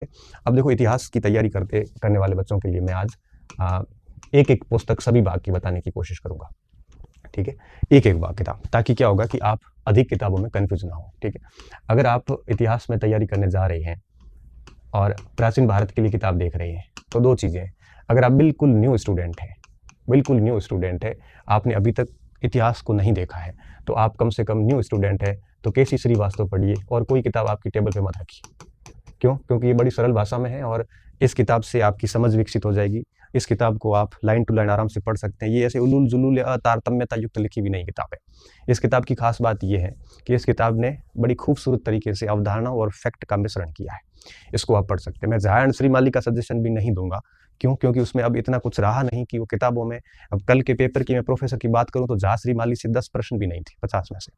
अब देखो, इतिहास की तैयारी करने वाले बच्चों के लिए मैं आज एक एक पुस्तक सभी भाग की बताने की कोशिश करूंगा। ठीक है, एक एक भाग किताब, ताकि क्या होगा कि आप अधिक किताबों में कंफ्यूज ना हो। ठीक है, अगर आप इतिहास में तैयारी करने जा रहे हैं और प्राचीन भारत के लिए किताब देख रहे हैं, तो दो चीज़ें हैं। अगर आप बिल्कुल न्यू स्टूडेंट है, आपने अभी तक इतिहास को नहीं देखा है, तो आप कम से कम न्यू स्टूडेंट है तो केसी श्रीवास्तव पढ़िए और कोई किताब आपकी टेबल पे मत रखिए। क्यों? क्योंकि ये बड़ी सरल भाषा में है और इस किताब से आपकी समझ विकसित हो जाएगी। इस किताब को आप लाइन टू लाइन आराम से पढ़ सकते हैं। ये ऐसे उलूल-जुलूल या तारतम्यता युक्त लिखी भी नहीं किताब है। इस किताब की खास बात ये है कि इस किताब ने बड़ी खूबसूरत तरीके से अवधारणा और फैक्ट का मिश्रण किया है। इसको आप पढ़ सकते हैं। मैं जहान श्रीमाली का सजेशन भी नहीं दूंगा। क्यों? क्योंकि उसमें अब इतना कुछ रहा नहीं कि वो किताबों में, अब कल के पेपर की मैं प्रोफेसर की बात करूं तो जहां श्रीमाली से 10 प्रश्न भी नहीं थे 50 में से,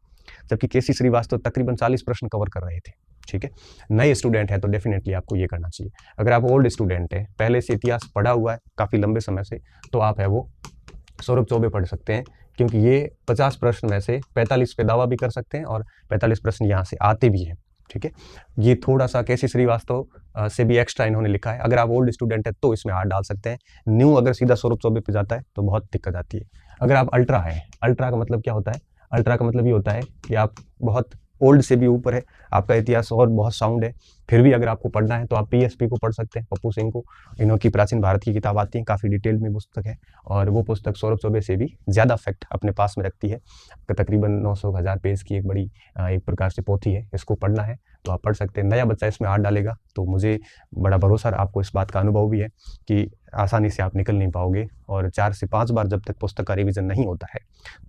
जबकि केसी श्रीवास्तव तकरीबन 40 प्रश्न कवर कर रहे थे। ठीक है, नए स्टूडेंट है तो डेफिनेटली आपको ये करना चाहिए। अगर आप ओल्ड स्टूडेंट है, पहले से इतिहास पढ़ा हुआ है काफ़ी लंबे समय से, तो आप है वो सौरभ चौबे पढ़ सकते हैं, क्योंकि ये 50 प्रश्न में से 45 पे दावा भी कर सकते हैं और 45 प्रश्न यहाँ से आते भी हैं। ठीक है, ये थोड़ा सा केसी श्रीवास्तव से भी एक्स्ट्रा इन्होंने लिखा है। अगर आप ओल्ड स्टूडेंट है तो इसमें हाथ डाल सकते हैं। न्यू अगर सीधा सौरभ चौबे पे जाता है तो बहुत दिक्कत आती है। अगर आप अल्ट्रा है, अल्ट्रा का मतलब क्या होता है? अल्ट्रा का मतलब ये होता है कि आप बहुत ओल्ड से भी ऊपर है, आपका इतिहास और बहुत साउंड है, फिर भी अगर आपको पढ़ना है तो आप पीएसपी को पढ़ सकते हैं, पप्पू सिंह को। इन्हों की प्राचीन भारत की किताब आती है, काफ़ी डिटेल में पुस्तक है और वो पुस्तक सौरभ चौबे से भी ज़्यादा फैक्ट अपने पास में रखती है। तकरीबन 900-1000 पेज की एक बड़ी एक प्रकार से पोथी है। इसको पढ़ना है तो आप पढ़ सकते हैं। नया बच्चा इसमें हाथ डालेगा तो मुझे बड़ा भरोसा, आपको इस बात का अनुभव भी है कि आसानी से आप निकल नहीं पाओगे और 4 से 5 बार जब तक पुस्तक का रिवीजन नहीं होता है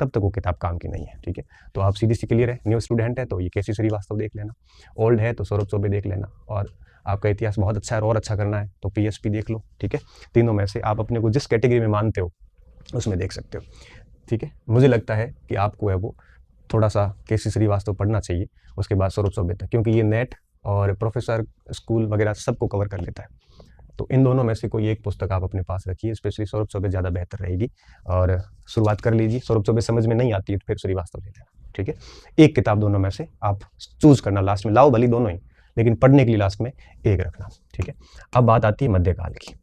तब तक वो किताब काम की नहीं है। ठीक है, तो आप सीधी सी क्लियर है। न्यू स्टूडेंट है तो ये केसी श्रीवास्तव देख लेना, ओल्ड है तो सौरभ चौबे देख लेना, और आपका इतिहास बहुत अच्छा है और अच्छा करना है तो पीएसपी देख लो। ठीक है, तीनों में से आप अपने को जिस कैटेगरी में मानते हो उसमें देख सकते हो। ठीक है, मुझे लगता है कि आपको है वो थोड़ा सा केसी श्रीवास्तव पढ़ना चाहिए, उसके बाद सौरभ चौबे तक, क्योंकि ये नेट और प्रोफेसर स्कूल वगैरह सबको कवर कर लेता है। तो इन दोनों में से कोई एक पुस्तक आप अपने पास रखिए, स्पेशली सौरभ चौबे ज़्यादा बेहतर रहेगी और शुरुआत कर लीजिए। सौरभ चौबे समझ में नहीं आती है तो फिर श्रीवास्तव ले लेना। ठीक है, एक किताब दोनों में से आप चूज करना, लास्ट में लाओ भली दोनों ही, लेकिन पढ़ने के लिए लास्ट में एक रखना। ठीक है, अब बात आती है मध्यकाल की।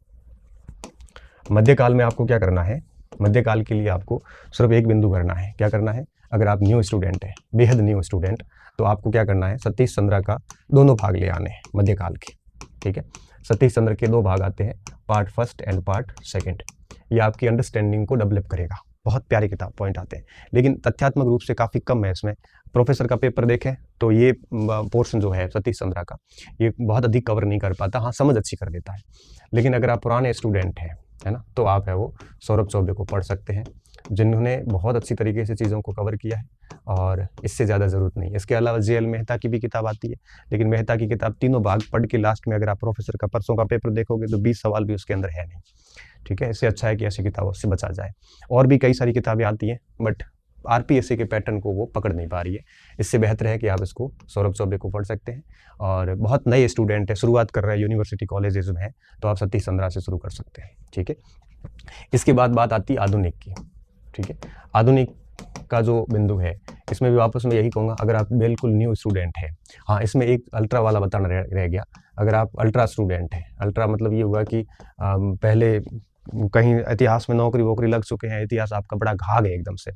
मध्यकाल में आपको क्या करना है? मध्यकाल के लिए आपको सिर्फ एक बिंदु करना है। क्या करना है? अगर आप न्यू स्टूडेंट है, बेहद न्यू स्टूडेंट, तो आपको क्या करना है? सतीश चंद्र का दोनों भाग ले आने हैं मध्यकाल के। ठीक है, सतीश चंद्र के 2 भाग आते हैं, part first and part second. ये आपकी अंडरस्टैंडिंग को डेवलप करेगा। बहुत प्यारी किताब, पॉइंट आते हैं, लेकिन तथ्यात्मक रूप से काफ़ी कम है इसमें। प्रोफेसर का पेपर देखें तो ये पोर्शन जो है सतीश चंद्र का, ये बहुत अधिक कवर नहीं कर पाता। हाँ, समझ अच्छी कर देता है, लेकिन अगर आप पुराने स्टूडेंट हैं, है ना, तो आप है वो सौरभ चौबे को पढ़ सकते हैं, जिन्होंने बहुत अच्छी तरीके से चीज़ों को कवर किया है और इससे ज़्यादा ज़रूरत नहीं। इसके अलावा जेएल मेहता की भी किताब आती है, लेकिन मेहता की किताब तीनों भाग पढ़ के लास्ट में अगर आप प्रोफेसर का परसों का पेपर देखोगे तो 20 सवाल भी उसके अंदर है नहीं। ठीक है, इससे अच्छा है कि ऐसी किताबों से बचा जाए। और भी कई सारी किताबें आती हैं, बट आरपीएससी के पैटर्न को वो पकड़ नहीं पा रही है। इससे बेहतर है कि आप इसको सौरभ चौबे को पढ़ सकते हैं। और बहुत नए स्टूडेंट है, शुरुआत कर रहे हैं, यूनिवर्सिटी कॉलेजेस में है, तो आप सतीश चंद्र से शुरू कर सकते हैं। ठीक है, इसके बाद बात आती है आधुनिक की। ठीक है, आधुनिक का जो बिंदु है, इसमें भी वापस मैं यही कहूँगा, अगर आप बिल्कुल न्यू स्टूडेंट है, हाँ, इसमें एक अल्ट्रा वाला बताना रह गया। अगर आप अल्ट्रा स्टूडेंट है, अल्ट्रा मतलब ये हुआ कि पहले कहीं इतिहास में नौकरी वोकरी लग चुके हैं, इतिहास आपका बड़ा घाग है एकदम से,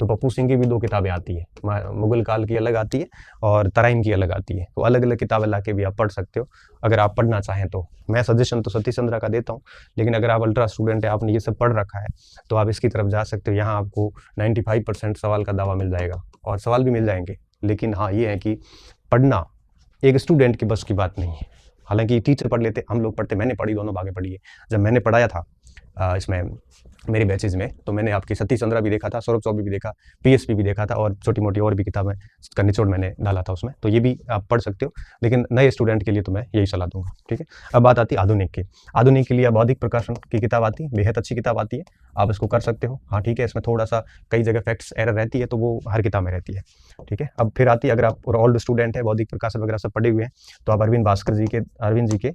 तो पप्पू सिंह की भी 2 किताबें आती है, मुगल काल की अलग आती है और तराइन की अलग आती है, तो अलग अलग किताबें ला के भी आप पढ़ सकते हो अगर आप पढ़ना चाहें तो। मैं सजेशन तो सतीश चंद्र का देता हूँ, लेकिन अगर आप अल्ट्रा स्टूडेंट है, आपने ये सब पढ़ रखा है, तो आप इसकी तरफ जा सकते हो। यहाँ आपको 95% सवाल का दावा मिल जाएगा और सवाल भी मिल जाएंगे, लेकिन हाँ, ये है कि पढ़ना एक स्टूडेंट की बस की बात नहीं है। हालांकि टीचर पढ़ लेते, हम लोग पढ़ते, मैंने पढ़ी, दोनों भागें पढ़ी है। जब मैंने पढ़ाया था इसमें मेरे बैचेज में, तो मैंने आपकी सतीश चंद्र भी देखा था, सौरभ चौबे भी देखा, पीएसपी भी देखा था और छोटी मोटी और भी किताबें का निचोड़ मैंने डाला था उसमें, तो ये भी आप पढ़ सकते हो, लेकिन नए स्टूडेंट के लिए तो मैं यही सलाह दूंगा। ठीक है, अब बात आती है आधुनिक की। आधुनिक के लिए बौद्धिक प्रकाशन की किताब आती है, बेहद अच्छी किताब आती है, आप इसको कर सकते हो। हाँ, ठीक है, इसमें थोड़ा सा कई जगह फैक्ट्स एरर रहती है, तो वो हर किताब में रहती है। ठीक है, अब फिर आती है, अगर आप ओल्ड स्टूडेंट है, बौद्धिक प्रकाशन वगैरह सब पढ़े हुए हैं, तो आप अरविंद जी के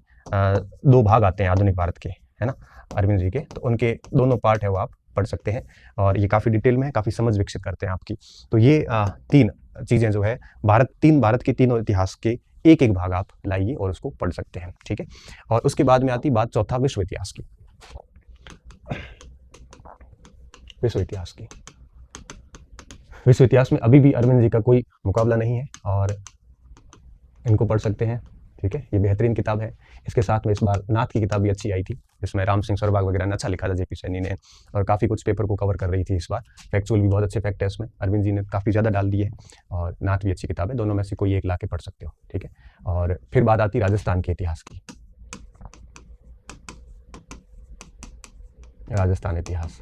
2 भाग आते हैं आधुनिक भारत के, है ना, अरविंद जी के, तो उनके दोनों पार्ट है वो आप पढ़ सकते हैं और ये काफ़ी डिटेल में है, काफ़ी समझ विकसित करते हैं आपकी। तो ये 3 चीज़ें जो है भारत के तीनों इतिहास के एक-एक भाग आप लाइए और उसको पढ़ सकते हैं, ठीक है। और उसके बाद में आती बात चौथा विश्व इतिहास की। विश्व इतिहास की, विश्व इतिहास में अभी भी अरविंद जी का कोई मुकाबला नहीं है और इनको पढ़ सकते हैं, ठीक है। ये बेहतरीन किताब है। इसके साथ में इस बार नाथ की किताब भी अच्छी आई थी, जिसमें राम सिंह सरबाग वगैरह ने अच्छा लिखा था जेपी सैनी ने, और काफ़ी कुछ पेपर को कवर कर रही थी इस बार। फैक्चुअल भी बहुत अच्छे फैक्ट है इसमें, अरविंद जी ने काफ़ी ज़्यादा डाल दिए हैं, और नाथ भी अच्छी किताब है। दोनों में से कोई एक ला के पढ़ सकते हो, ठीक है। और फिर बात आती राजस्थान के इतिहास की। राजस्थान इतिहास,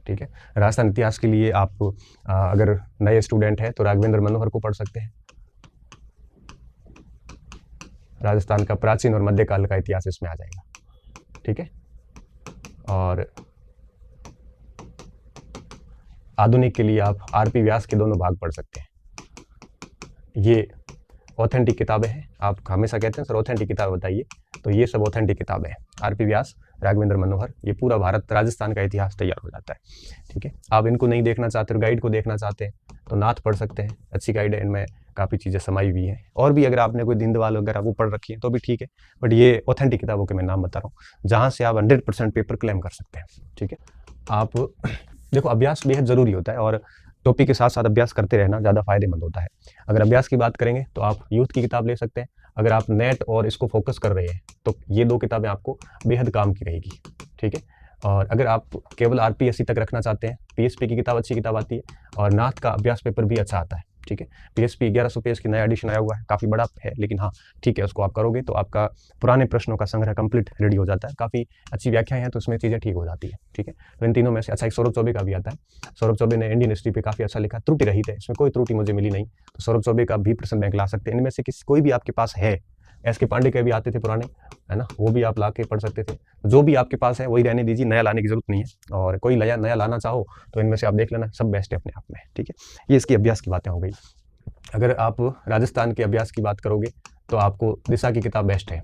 ठीक है। राजस्थान इतिहास के लिए आप अगर नए स्टूडेंट हैं तो राघवेंद्र मनोहर को पढ़ सकते हैं। राजस्थान का प्राचीन और मध्यकाल का इतिहास इसमें आ जाएगा, ठीक है। और आधुनिक के लिए आप आरपी व्यास के दोनों भाग पढ़ सकते हैं। ये ऑथेंटिक किताबें हैं। आप हमेशा कहते हैं सर ऑथेंटिक किताब बताइए, तो ये सब ऑथेंटिक किताबें हैं। आरपी व्यास, राघवेंद्र मनोहर, ये पूरा भारत राजस्थान का इतिहास तैयार हो जाता है, ठीक है। आप इनको नहीं देखना चाहते हो, गाइड को देखना चाहते हैं तो नाथ पढ़ सकते हैं, अच्छी गाइड है, इनमें काफ़ी चीज़ें समाई हुई हैं। और भी अगर आपने कोई दीनदयाल वगैरह वो पढ़ रखी है तो भी ठीक है, बट ये ऑथेंटिक किताबों के मैं नाम बता रहा हूँ जहाँ से आप 100% पेपर क्लेम कर सकते हैं, ठीक है। आप देखो अभ्यास बेहद ज़रूरी होता है और टॉपिक के साथ साथ अभ्यास करते रहना ज़्यादा फायदेमंद होता है। अगर अभ्यास की बात करेंगे तो आप यूथ की किताब ले सकते हैं। अगर आप नेट और इसको फोकस कर रहे हैं तो ये 2 किताबें आपको बेहद काम की रहेगी, ठीक है। और अगर आप केवल आरपीएससी तक रखना चाहते हैं, पीएसपी की किताब अच्छी किताब आती है और नाथ का अभ्यास पेपर भी अच्छा आता है, ठीक है। पीएसपी 1100 पेज की नया एडिशन आया हुआ है, काफ़ी बड़ा है, लेकिन हाँ ठीक है, उसको आप करोगे तो आपका पुराने प्रश्नों का संग्रह कंप्लीट रेडी हो जाता है। काफ़ी अच्छी व्याख्याएं हैं तो उसमें चीज़ें ठीक हो जाती है, ठीक है। तो इन तीनों में से अच्छा एक सौरभ चौबे का भी आता है। सौरभ चौबे ने इंडियन हिस्ट्री पे काफ़ी अच्छा लिखा, त्रुटि रहित है, इसमें कोई त्रुटि मुझे मिली नहीं, तो सौरभ चौबे का भी प्रश्न बैंक ला सकते हैं। इनमें से कोई भी आपके पास है, एस.के. पांडे के भी आते थे पुराने, है ना, वो भी आप ला के पढ़ सकते थे। जो भी आपके पास है वही रहने दीजिए, नया लाने की जरूरत नहीं है। और कोई नया लाना चाहो तो इनमें से आप देख लेना, सब बेस्ट है अपने आप में, ठीक है। ये इसकी अभ्यास की बातें हो गई। अगर आप राजस्थान के अभ्यास की बात करोगे तो आपको दिशा की किताब बेस्ट है,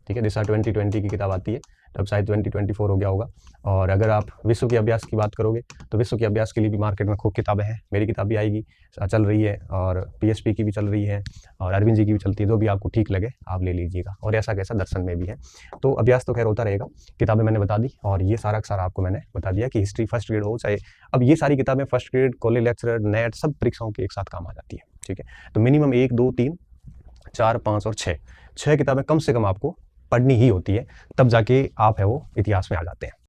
ठीक है। दिशा 2020 की किताब आती है, तब शायद 2024 हो गया होगा। और अगर आप विश्व के अभ्यास की बात करोगे तो विश्व के अभ्यास के लिए भी मार्केट में खूब किताबें हैं। मेरी किताब भी आएगी, चल रही है, और पीएसपी की भी चल रही है, और अरविंद जी की भी चलती है। जो भी आपको ठीक लगे आप ले लीजिएगा। और ऐसा कैसा दर्शन में भी है, तो अभ्यास तो खैर होता रहेगा। किताबें मैंने बता दी, और ये सारा का सारा आपको मैंने बता दिया कि हिस्ट्री फर्स्ट ग्रेड हो चाहे, अब ये सारी किताबें first grade, college lecturer, net, सब परीक्षाओं के एक साथ काम आ जाती है, ठीक है। तो मिनिमम 1, 2, 3, 4, 5 और 6 किताबें कम से कम आपको पढ़नी ही होती है, तब जाके आप है वो इतिहास में आ जाते हैं।